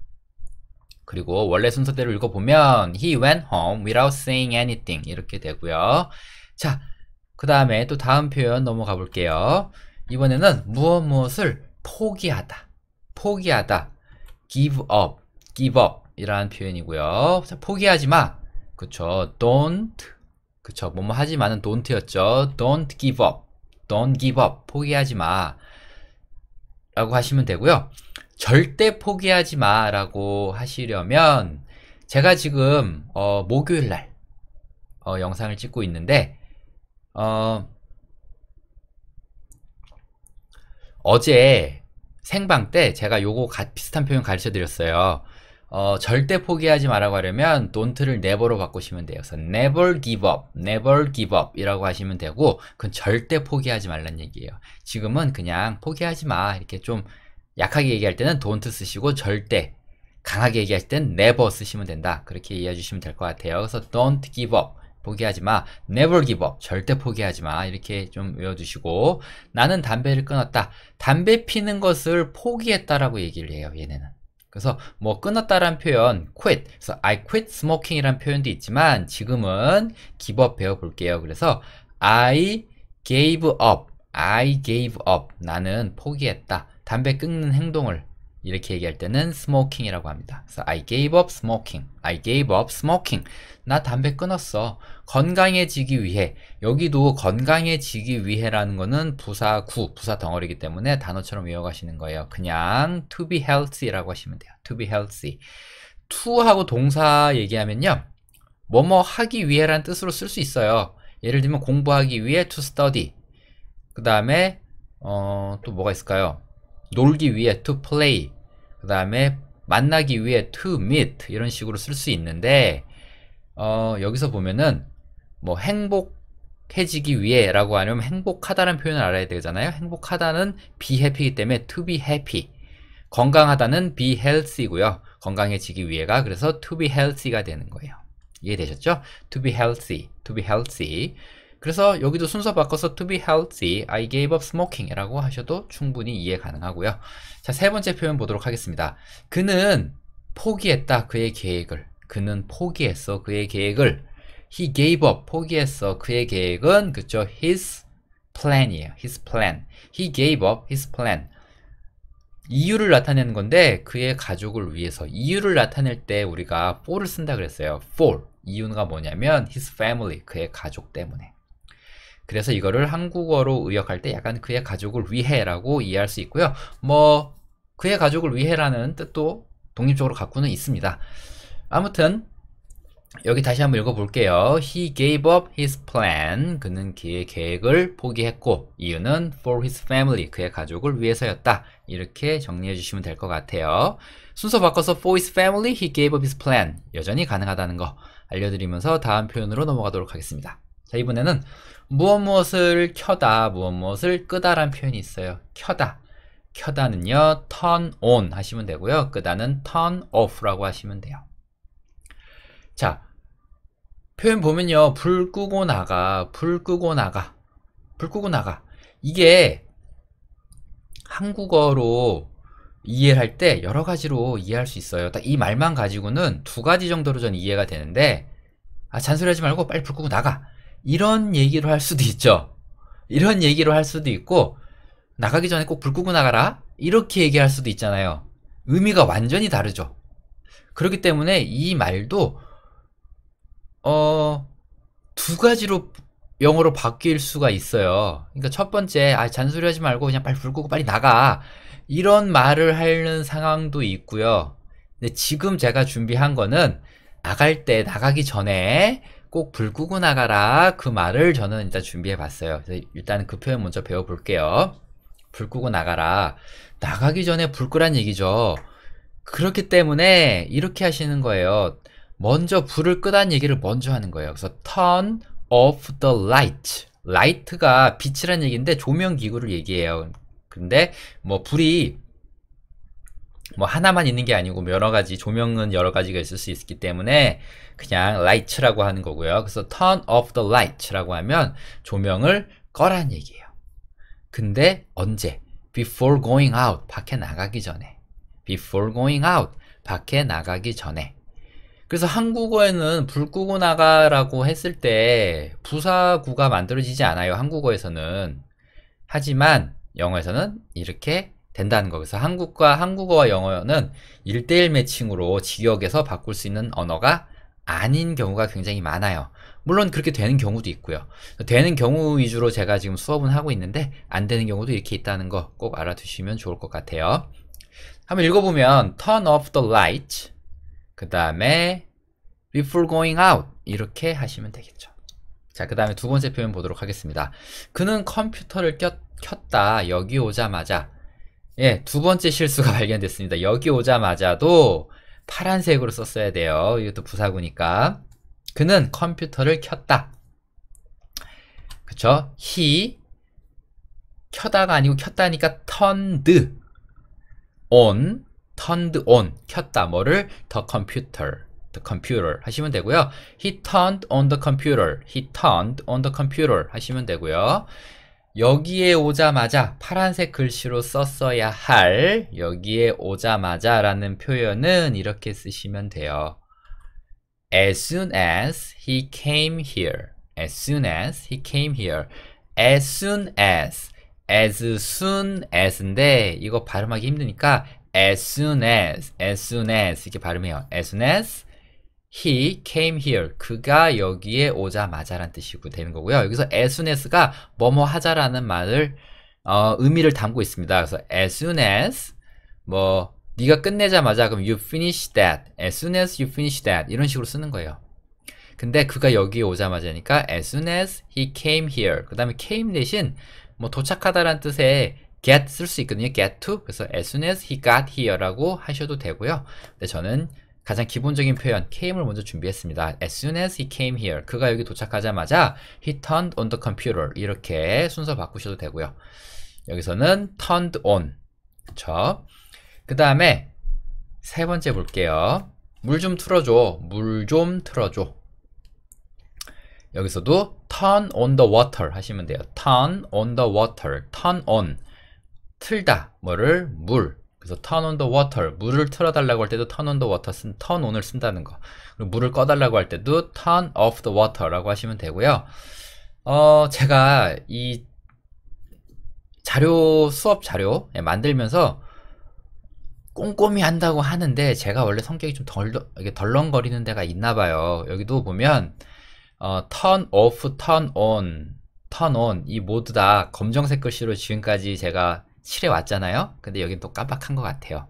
Speaker 1: 그리고 원래 순서대로 읽어보면 he went home without saying anything 이렇게 되고요. 자, 그 다음에 또 다음 표현 넘어가 볼게요. 이번에는 무엇을 포기하다. give up 이라는 표현이고요. 자, 포기하지 마. 그쵸. 그쵸. 뭐뭐 하지 마는 don't였죠. don't give up. 포기하지 마. 라고 하시면 되고요. 절대 포기하지 마. 라고 하시려면, 제가 지금, 목요일날, 영상을 찍고 있는데, 어제 생방 때 제가 요거 비슷한 표현 가르쳐 드렸어요. 절대 포기하지 말라고 하려면 don't를 never로 바꾸시면 돼요. 그래서 never give up 이라고 하시면 되고, 그건 절대 포기하지 말란 얘기예요. 지금은 그냥 포기하지 마 이렇게 좀 약하게 얘기할 때는 don't 쓰시고, 절대 강하게 얘기할 때는 never 쓰시면 된다. 그렇게 이해해 주시면 될 것 같아요. 그래서 don't give up, 포기하지 마. never give up, 절대 포기하지 마. 이렇게 좀 외워두시고, 나는 담배를 끊었다. 담배 피는 것을 포기했다라고 얘기를 해요, 얘네는. 그래서 뭐 끊었다라는 표현, quit. 그래서 I quit smoking 이라는 표현도 있지만 지금은 give up 배워볼게요. 그래서 I gave up. 나는 포기했다. 담배 끊는 행동을 이렇게 얘기할 때는 smoking이라고 합니다. 그래서 I gave up smoking. 나 담배 끊었어. 건강해지기 위해. 여기도 건강해지기 위해라는 거는 부사 덩어리이기 때문에 단어처럼 외워가시는 거예요. 그냥 to be healthy라고 하시면 돼요. to be healthy. to하고 동사 얘기하면요, 뭐뭐 하기 위해라는 뜻으로 쓸 수 있어요. 예를 들면 공부하기 위해 to study. 그 다음에 또 뭐가 있을까요? 놀기 위해 to play. 그 다음에 만나기 위해 to meet. 이런 식으로 쓸 수 있는데, 여기서 보면은 뭐 행복해지기 위해 라고 하면 행복하다는 표현을 알아야 되잖아요. 행복하다는 be happy이기 때문에 to be happy. 건강하다는 be healthy고요. 건강해지기 위해가 그래서 to be healthy가 되는 거예요. 이해되셨죠? to be healthy. 그래서 여기도 순서 바꿔서 to be healthy, I gave up smoking 라고 하셔도 충분히 이해 가능하고요. 자, 세 번째 표현 보도록 하겠습니다. 그는 포기했다, 그의 계획을. 그는 포기했어, 그의 계획을. He gave up, 포기했어, 그의 계획은, 그쵸? His plan이에요. His plan. He gave up his plan. 이유를 나타내는 건데, 그의 가족을 위해서. 이유를 나타낼 때 우리가 for를 쓴다 그랬어요. 이유가 뭐냐면 his family, 그의 가족 때문에. 그래서 이거를 한국어로 의역할 때 약간 그의 가족을 위해라고 이해할 수 있고요. 뭐 그의 가족을 위해라는 뜻도 독립적으로 갖고는 있습니다. 아무튼 여기 다시 한번 읽어볼게요. He gave up his plan. 그는 그의 계획을 포기했고 이유는 for his family, 그의 가족을 위해서였다. 이렇게 정리해 주시면 될 것 같아요. 순서 바꿔서 for his family, he gave up his plan. 여전히 가능하다는 거 알려드리면서 다음 표현으로 넘어가도록 하겠습니다. 자, 이번에는 무엇을 켜다, 무엇을 끄다 라는 표현이 있어요. 켜다. 켜다는요, turn on 하시면 되고요. 끄다는 turn off 라고 하시면 돼요. 자, 표현 보면요. 불 끄고 나가, 불 끄고 나가, 불 끄고 나가. 이게 한국어로 이해를 할 때 여러 가지로 이해할 수 있어요. 딱 이 말만 가지고는 두 가지 정도로 전 이해가 되는데, 잔소리하지 말고 빨리 불 끄고 나가. 이런 얘기로 할 수도 있죠. 이런 얘기로 할 수도 있고, 나가기 전에 꼭 불 끄고 나가라. 이렇게 얘기할 수도 있잖아요. 의미가 완전히 다르죠. 그렇기 때문에 이 말도 두 가지로 영어로 바뀔 수가 있어요. 그러니까 첫 번째, 잔소리하지 말고 그냥 빨리 불 끄고 빨리 나가. 이런 말을 하는 상황도 있고요. 근데 지금 제가 준비한 거는 나갈 때, 나가기 전에 꼭 불 끄고 나가라. 그 말을 저는 일단 준비해 봤어요. 그래서 일단 그 표현 먼저 배워볼게요. 불 끄고 나가라. 나가기 전에 불 끄란 얘기죠. 그렇기 때문에 이렇게 하시는 거예요. 먼저 불을 끄다는 얘기를 먼저 하는 거예요. 그래서 turn off the light. light가 빛이란 얘기인데 조명기구를 얘기해요. 근데 뭐 불이 뭐 하나만 있는 게 아니고 여러 가지, 조명은 여러 가지가 있을 수 있기 때문에 그냥 light라고 하는 거고요. 그래서 turn off the light라고 하면 조명을 꺼라는 얘기예요. 근데 언제? before going out, 밖에 나가기 전에. before going out, 밖에 나가기 전에. 그래서 한국어에는 불 끄고 나가라고 했을 때 부사구가 만들어지지 않아요. 한국어에서는. 하지만 영어에서는 이렇게 된다는 거. 그래서 한국어와 영어는 1:1 매칭으로 직역에서 바꿀 수 있는 언어가 아닌 경우가 굉장히 많아요. 물론 그렇게 되는 경우도 있고요. 되는 경우 위주로 제가 지금 수업은 하고 있는데 안 되는 경우도 이렇게 있다는 거 꼭 알아두시면 좋을 것 같아요. 한번 읽어보면 turn off the light, 그 다음에 before going out, 이렇게 하시면 되겠죠. 자, 그 다음에 두 번째 표현 보도록 하겠습니다. 그는 컴퓨터를 켰다. 여기 오자마자. 예, 두 번째 실수가 발견됐습니다. 여기 오자마자도 파란색으로 썼어야 돼요. 이것도 부사구니까. 그는 컴퓨터를 켰다. 그쵸? he, 켜다가 아니고 켰다니까 turned on, 켰다. 뭐를? the computer 하시면 되고요. he turned on the computer 하시면 되고요. 여기에 오자마자 파란색 글씨로 썼어야 할 여기에 오자마자 라는 표현은 이렇게 쓰시면 돼요. As soon as he came here. As soon as he came here. As soon as in데 이거 발음하기 힘드니까 as soon as 이렇게 발음해요. As soon as he came here. 그가 여기에 오자마자란 뜻이고 되는 거고요. 여기서 as soon as가 뭐뭐 하자라는 말을 의미를 담고 있습니다. 그래서 as soon as 뭐 네가 끝내자마자 그럼 you finish that. as soon as you finish that 이런 식으로 쓰는 거예요. 근데 그가 여기에 오자마자니까 as soon as he came here. 그 다음에 came 대신 뭐 도착하다라는 뜻의 get 쓸 수 있거든요. get to. 그래서 as soon as he got here라고 하셔도 되고요. 근데 저는 가장 기본적인 표현 came을 먼저 준비했습니다. As soon as he came here. 그가 여기 도착하자마자 he turned on the computer. 이렇게 순서 바꾸셔도 되고요. 여기서는 turned on. 그쵸? 그 다음에 세 번째 볼게요. 물 좀 틀어줘. 물 좀 틀어줘. 여기서도 turn on the water 하시면 돼요. turn on the water. turn on. 틀다. 뭐를? 물. 그래서 turn on the water. 물을 틀어달라고 할 때도 turn on the water turn on을 쓴다는 거. 그리고 물을 꺼달라고 할 때도 turn off the water라고 하시면 되고요. 제가 이 수업 자료 만들면서 꼼꼼히 한다고 하는데 제가 원래 성격이 좀 이게 덜렁거리는 데가 있나 봐요. 여기도 보면 turn off, turn on, turn on 이 모두 다 검정색 글씨로 지금까지 제가 칠해 왔잖아요. 근데 여긴 또 깜빡한 것 같아요.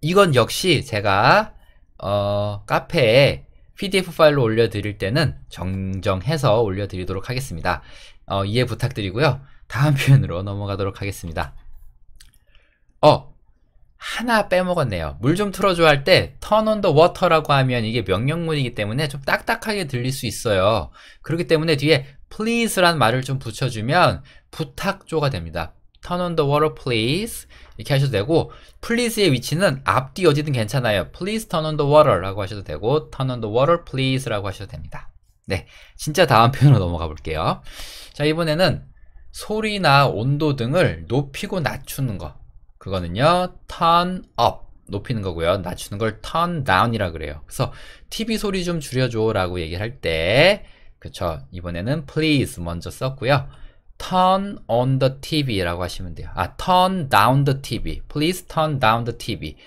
Speaker 1: 이건 역시 제가 카페에 PDF 파일로 올려드릴 때는 정정해서 올려드리도록 하겠습니다. 이해 부탁드리고요. 다음 표현으로 넘어가도록 하겠습니다. 하나 빼먹었네요. 물 좀 틀어줘 할 때 turn on the water라고 하면 이게 명령문이기 때문에 좀 딱딱하게 들릴 수 있어요. 그렇기 때문에 뒤에 please란 말을 좀 붙여주면 부탁조가 됩니다. turn on the water please 이렇게 하셔도 되고, please의 위치는 앞뒤 어디든 괜찮아요. please turn on the water 라고 하셔도 되고, turn on the water please 라고 하셔도 됩니다. 네, 진짜 다음 표현으로 넘어가 볼게요. 자, 이번에는 소리나 온도 등을 높이고 낮추는 거, 그거는요 turn up 높이는 거고요, 낮추는 걸 turn down 이라 그래요. 그래서 TV 소리 좀 줄여줘 라고 얘기를 할 때, 그쵸, 이번에는 please 먼저 썼고요, turn on the TV 라고 하시면 돼요. turn down the TV. Please turn down the TV.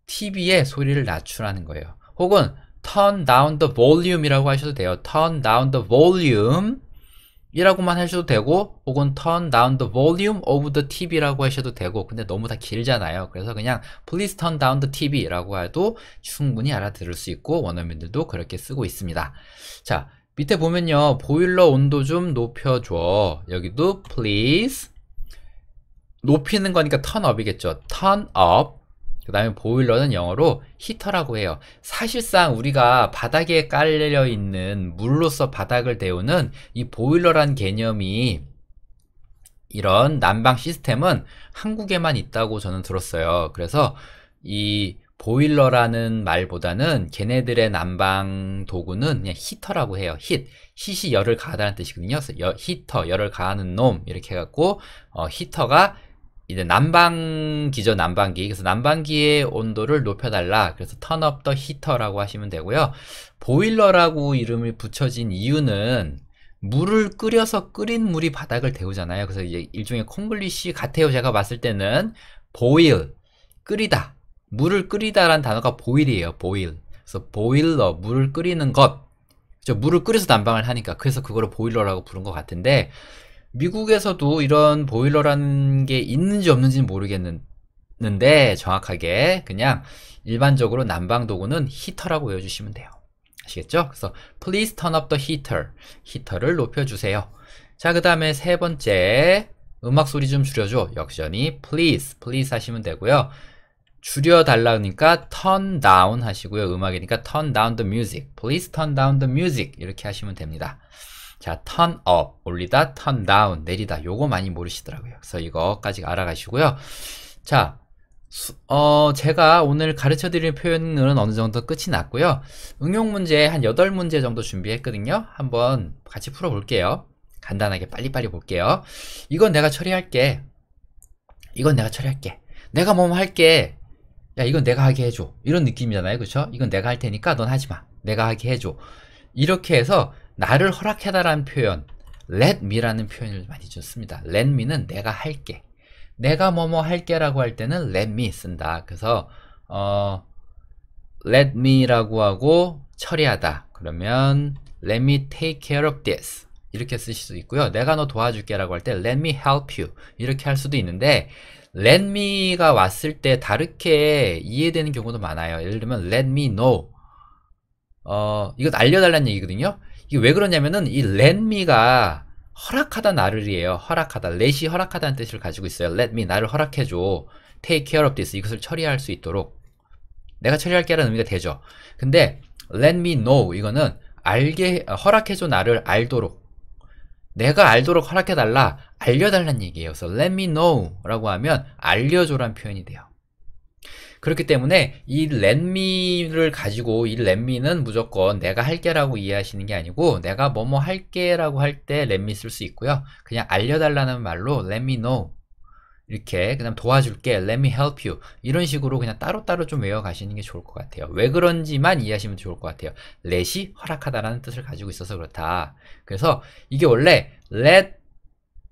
Speaker 1: TV의 소리를 낮추라는 거예요. 혹은 turn down the volume 이라고 하셔도 돼요. turn down the volume 이라고만 하셔도 되고, 혹은 turn down the volume of the TV 라고 하셔도 되고, 근데 너무 다 길잖아요. 그래서 그냥 please turn down the TV 라고 해도 충분히 알아들을 수 있고, 원어민들도 그렇게 쓰고 있습니다. 자, 밑에 보면요, 보일러 온도 좀 높여줘. 여기도 please, 높이는 거니까 turn up이겠죠. turn up. 그 다음에 보일러는 영어로 히터라고 해요. 사실상 우리가 바닥에 깔려 있는 물로서 바닥을 데우는 이 보일러란 개념이, 이런 난방 시스템은 한국에만 있다고 저는 들었어요. 그래서 이 보일러라는 말보다는 걔네들의 난방 도구는 그냥 히터라고 해요. hit이 열을 가하다는 뜻이거든요. 그래서 히터, 열을 가하는 놈 이렇게 해갖고 히터가 이제 난방기죠, 난방기. 그래서 난방기의 온도를 높여달라. 그래서 turn up the heater라고 하시면 되고요. 보일러라고 이름을 붙여진 이유는 물을 끓여서 끓인 물이 바닥을 데우잖아요. 그래서 이제 일종의 콩글리시 같아요. 제가 봤을 때는 boil, 끓이다. 물을 끓이다라는 단어가 boil이에요. boil. 그래서 보일러, 물을 끓이는 것. 그죠? 물을 끓여서 난방을 하니까. 그래서 그거를 보일러라고 부른 것 같은데, 미국에서도 이런 보일러라는 게 있는지 없는지는 모르겠는데, 정확하게 그냥 일반적으로 난방 도구는 히터라고 외워주시면 돼요. 아시겠죠? 그래서 please turn up the heater. 히터를 높여주세요. 자, 그 다음에 세 번째, 음악 소리 좀 줄여줘. 역시 please 하시면 되고요. 줄여달라니까 turn down 하시고요. 음악이니까 turn down the music. Please turn down the music. 이렇게 하시면 됩니다. 자, turn up, 올리다, turn down, 내리다. 요거 많이 모르시더라고요. 그래서 이거까지 알아가시고요. 자, 제가 오늘 가르쳐드릴 표현은 어느 정도 끝이 났고요. 응용 문제 한 8문제 정도 준비했거든요. 한번 같이 풀어볼게요. 간단하게 빨리빨리 볼게요. 이건 내가 처리할게. 이건 내가 처리할게. 내가 뭐뭐 할게. 야, 이건 내가 하게 해줘. 이런 느낌이잖아요. 그쵸? 이건 내가 할 테니까 넌 하지마. 내가 하게 해줘. 이렇게 해서 나를 허락해달라는 표현, let me라는 표현을 많이 씁니다. let me는 내가 할게. 내가 뭐뭐 할게 라고 할 때는 let me 쓴다. 그래서 let me라고 하고 처리하다. 그러면 let me take care of this. 이렇게 쓰실 수도 있고요. 내가 너 도와줄게 라고 할 때 let me help you. 이렇게 할 수도 있는데, let me가 왔을 때 다르게 이해되는 경우도 많아요. 예를 들면 let me know. 이건 알려달라는 얘기거든요. 이게 왜 그러냐면은 이 let me가 허락하다 나를이에요. 허락하다. let이 허락하다는 뜻을 가지고 있어요. let me, 나를 허락해줘. take care of this. 이것을 처리할 수 있도록. 내가 처리할게 라는 의미가 되죠. 근데 let me know, 이거는 허락해줘, 나를 알도록. 내가 알도록 허락해달라, 알려달라는 얘기예요. 그래서 let me know 라고 하면 알려줘란 표현이 돼요. 그렇기 때문에 이 let me를 가지고, 이 let me는 무조건 내가 할게 라고 이해하시는 게 아니고, 내가 뭐뭐 할게 라고 할 때 let me 쓸 수 있고요. 그냥 알려달라는 말로 let me know, 이렇게, 그 다음 도와줄게, let me help you, 이런 식으로 그냥 따로따로 좀 외워가시는 게 좋을 것 같아요. 왜 그런지만 이해하시면 좋을 것 같아요. let이 허락하다라는 뜻을 가지고 있어서 그렇다. 그래서 이게 원래 let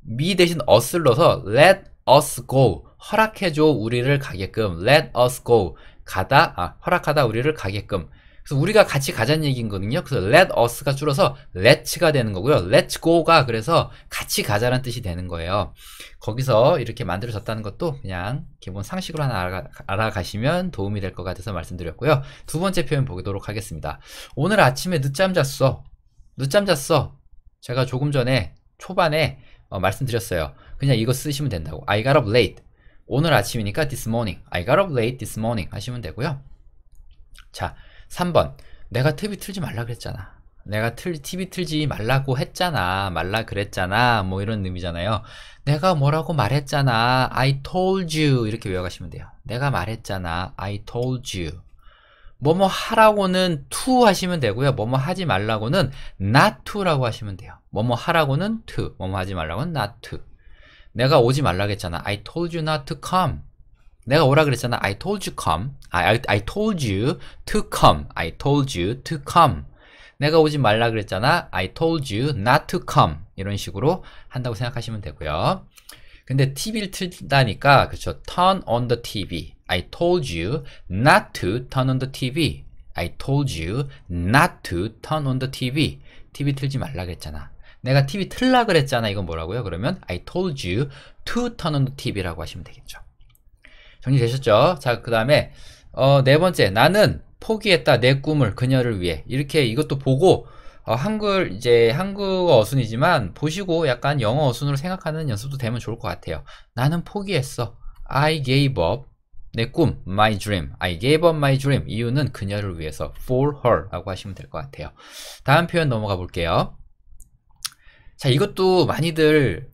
Speaker 1: me 대신 us를 넣어서 let us go, 허락해줘 우리를 가게끔. let us go. 허락하다 우리를 가게끔. 그래서 우리가 같이 가자는 얘기거든요. 그래서 let us가 줄어서 let's가 되는 거고요. let's go가 그래서 같이 가자라는 뜻이 되는 거예요. 거기서 이렇게 만들어졌다는 것도 그냥 기본 상식으로 하나 알아가시면 도움이 될 것 같아서 말씀드렸고요. 두 번째 표현 보도록 하겠습니다. 오늘 아침에 늦잠 잤어. 늦잠 잤어. 제가 조금 전에 초반에 말씀드렸어요. 그냥 이거 쓰시면 된다고. I got up late. 오늘 아침이니까 this morning. I got up late this morning 하시면 되고요. 자, 3번. 내가 TV 틀지 말라 그랬잖아. 내가 TV 틀지 말라고 했잖아. 말라 그랬잖아. 뭐 이런 의미잖아요. 내가 뭐라고 말했잖아. I told you. 이렇게 외워가시면 돼요. 내가 말했잖아. I told you. 뭐뭐 하라고는 to 하시면 되고요. 뭐뭐 하지 말라고는 not to라고 하시면 돼요. 뭐뭐 하라고는 to. 뭐뭐 하지 말라고는 not to. 내가 오지 말라 그랬잖아. I told you not to come. 내가 오라 그랬잖아. I told you come. I told you to come. I told you to come. 내가 오지 말라 그랬잖아. I told you not to come. 이런 식으로 한다고 생각하시면 되고요. 근데 TV를 틀다니까 그렇죠. Turn on the TV. I told you not to turn on the TV. I told you not to turn on the TV. TV 틀지 말라 그랬잖아. 내가 TV 틀라 그랬잖아. 이건 뭐라고요? 그러면 I told you to turn on the TV라고 하시면 되겠죠. 정리되셨죠? 자, 그 다음에 네 번째. 나는 포기했다 내 꿈을 그녀를 위해. 이렇게 이것도 보고 한국어 어순이지만 보시고 약간 영어 어순으로 생각하는 연습도 되면 좋을 것 같아요. 나는 포기했어. I gave up 내 꿈, my dream. I gave up my dream. 이유는 그녀를 위해서, for her 라고 하시면 될 것 같아요. 다음 표현 넘어가 볼게요. 자, 이것도 많이들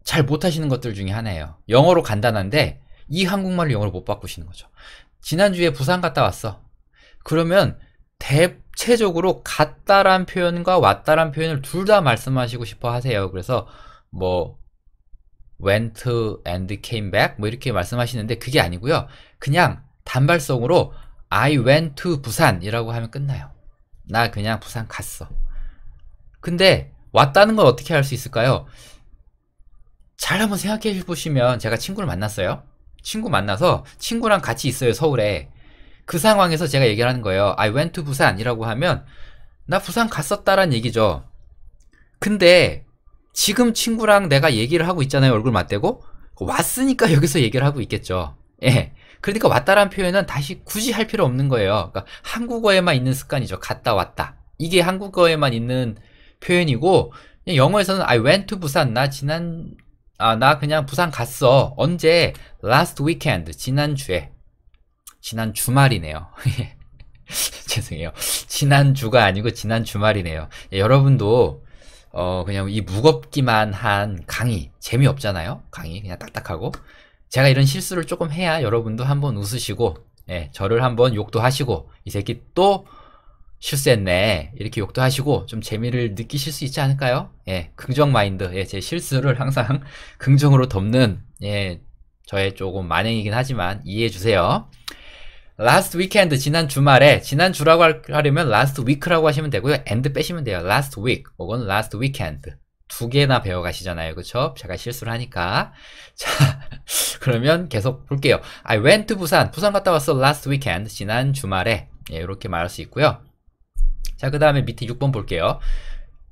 Speaker 1: 잘 못하시는 것들 중에 하나예요. 영어로 간단한데 이 한국말로 영어로 못 바꾸시는 거죠. 지난주에 부산 갔다 왔어. 그러면 대체적으로 갔다란 표현과 왔다란 표현을 둘 다 말씀하시고 싶어 하세요. 그래서 뭐 went and came back 뭐 이렇게 말씀하시는데 그게 아니고요. 그냥 단발성으로 I went to 부산이라고 하면 끝나요. 나 그냥 부산 갔어. 근데 왔다는 건 어떻게 할 수 있을까요? 잘 한번 생각해 보시면 제가 친구를 만났어요. 친구 만나서 친구랑 같이 있어요. 서울에. 그 상황에서 제가 얘기를 하는 거예요. I went to 부산이라고 하면 나 부산 갔었다란 얘기죠. 근데 지금 친구랑 내가 얘기를 하고 있잖아요. 얼굴 맞대고. 왔으니까 여기서 얘기를 하고 있겠죠. 예. 그러니까 왔다란 표현은 다시 굳이 할 필요 없는 거예요. 그러니까 한국어에만 있는 습관이죠. 갔다 왔다. 이게 한국어에만 있는 표현이고 영어에서는 I went to 부산. 나 그냥 부산 갔어. 언제? last weekend. 지난주에. 지난 주말이네요. 죄송해요. 지난주가 아니고 지난 주말이네요. 여러분도 그냥 이 무겁기만 한 강의 재미없잖아요. 강의 그냥 딱딱하고 제가 이런 실수를 조금 해야 여러분도 한번 웃으시고 저를 한번 욕도 하시고 이 새끼 또 실수했네 이렇게 욕도 하시고 좀 재미를 느끼실 수 있지 않을까요? 긍정 마인드. 제 실수를 항상 긍정으로 덮는 저의 조금 만행이긴 하지만 이해해 주세요. last weekend 지난 주말에 지난 주라고 하려면 last week라고 하시면 되고요. and 빼시면 돼요. last week 혹은 last weekend 두 개나 배워가시잖아요. 그쵸? 제가 실수를 하니까. 자, 그러면 계속 볼게요. I went to 부산 갔다 왔어 last weekend 지난 주말에. 이렇게 말할 수 있고요. 자, 그 다음에 밑에 6번 볼게요.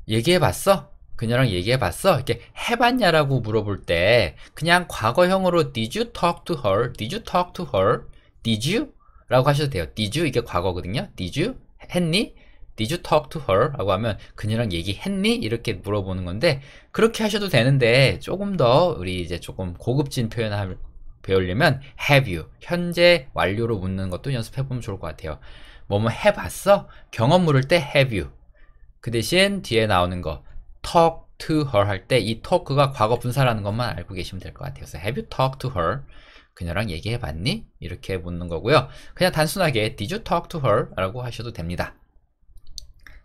Speaker 1: 얘기해봤어? 그녀랑 얘기해봤어? 이렇게 해봤냐라고 물어볼 때 그냥 과거형으로 did you talk to her? Did you talk to her? Did you? 라고 하셔도 돼요. Did you? 이게 과거거든요. Did you? 했니? Did you talk to her? 라고 하면 그녀랑 얘기했니? 이렇게 물어보는 건데 그렇게 하셔도 되는데 조금 더 우리 이제 조금 고급진 표현을 배우려면 have you? 현재 완료로 묻는 것도 연습해보면 좋을 것 같아요. 뭐뭐 해봤어? 경험 물을 때 have you. 그 대신 뒤에 나오는 거 talk to her 할 때 이 talk가 과거 분사라는 것만 알고 계시면 될 것 같아요. 그래서 have you talked to her? 그녀랑 얘기해봤니? 이렇게 묻는 거고요. 그냥 단순하게 Did you talk to her? 라고 하셔도 됩니다.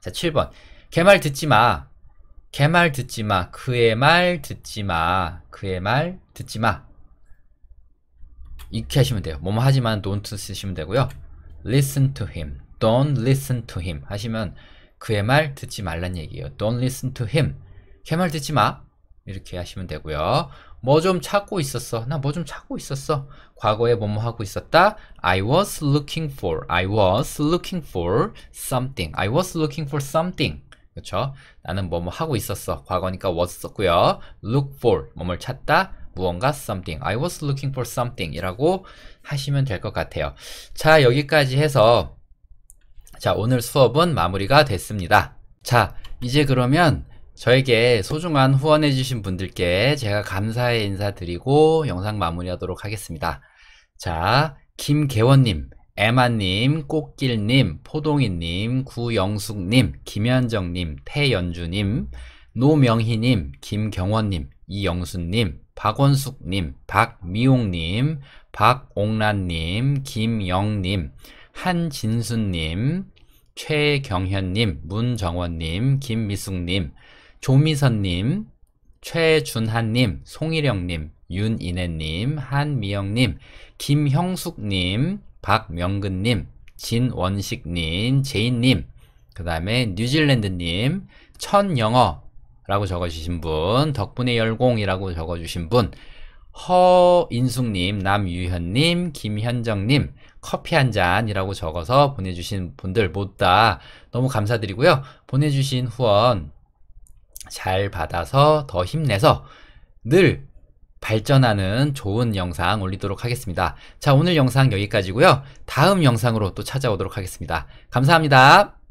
Speaker 1: 자, 7번. 걔 말 듣지 마. 걔 말 듣지 마. 그의 말 듣지 마. 그의 말 듣지 마. 이렇게 하시면 돼요. 뭐뭐 하지만 don't 쓰시면 되고요. Listen to him. Don't listen to him. 하시면 그의 말 듣지 말란 얘기예요. Don't listen to him. 걔 말 듣지 마. 이렇게 하시면 되고요. 뭐 좀 찾고 있었어. 나 뭐 좀 찾고 있었어. 과거에 뭐뭐 하고 있었다. I was looking for. I was looking for something. I was looking for something. 그렇죠? 나는 뭐뭐 하고 있었어. 과거니까 was 썼고요. look for. 뭐뭘 찾다. 무언가 something. I was looking for something 이라고 하시면 될 것 같아요. 자, 여기까지 해서 자, 오늘 수업은 마무리가 됐습니다. 자, 이제 그러면 저에게 소중한 후원해주신 분들께 제가 감사의 인사드리고 영상 마무리하도록 하겠습니다. 자, 김계원님, 에마님, 꽃길님, 포동이님, 구영숙님, 김현정님, 태연주님, 노명희님, 김경원님, 이영수님, 박원숙님, 박미용님, 박옥란님, 김영님, 한진수님, 최경현님, 문정원님, 김미숙님, 조미선님, 최준한님, 송일영님, 윤인혜님, 한미영님, 김형숙님, 박명근님, 진원식님, 제인님, 그 다음에 뉴질랜드님, 천영어라고 적어주신 분, 덕분에 열공이라고 적어주신 분, 허인숙님, 남유현님, 김현정님, 커피 한 잔이라고 적어서 보내주신 분들 모두 다 너무 감사드리고요. 보내주신 후원 잘 받아서 더 힘내서 늘 발전하는 좋은 영상 올리도록 하겠습니다. 자, 오늘 영상 여기까지고요. 다음 영상으로 또 찾아오도록 하겠습니다. 감사합니다.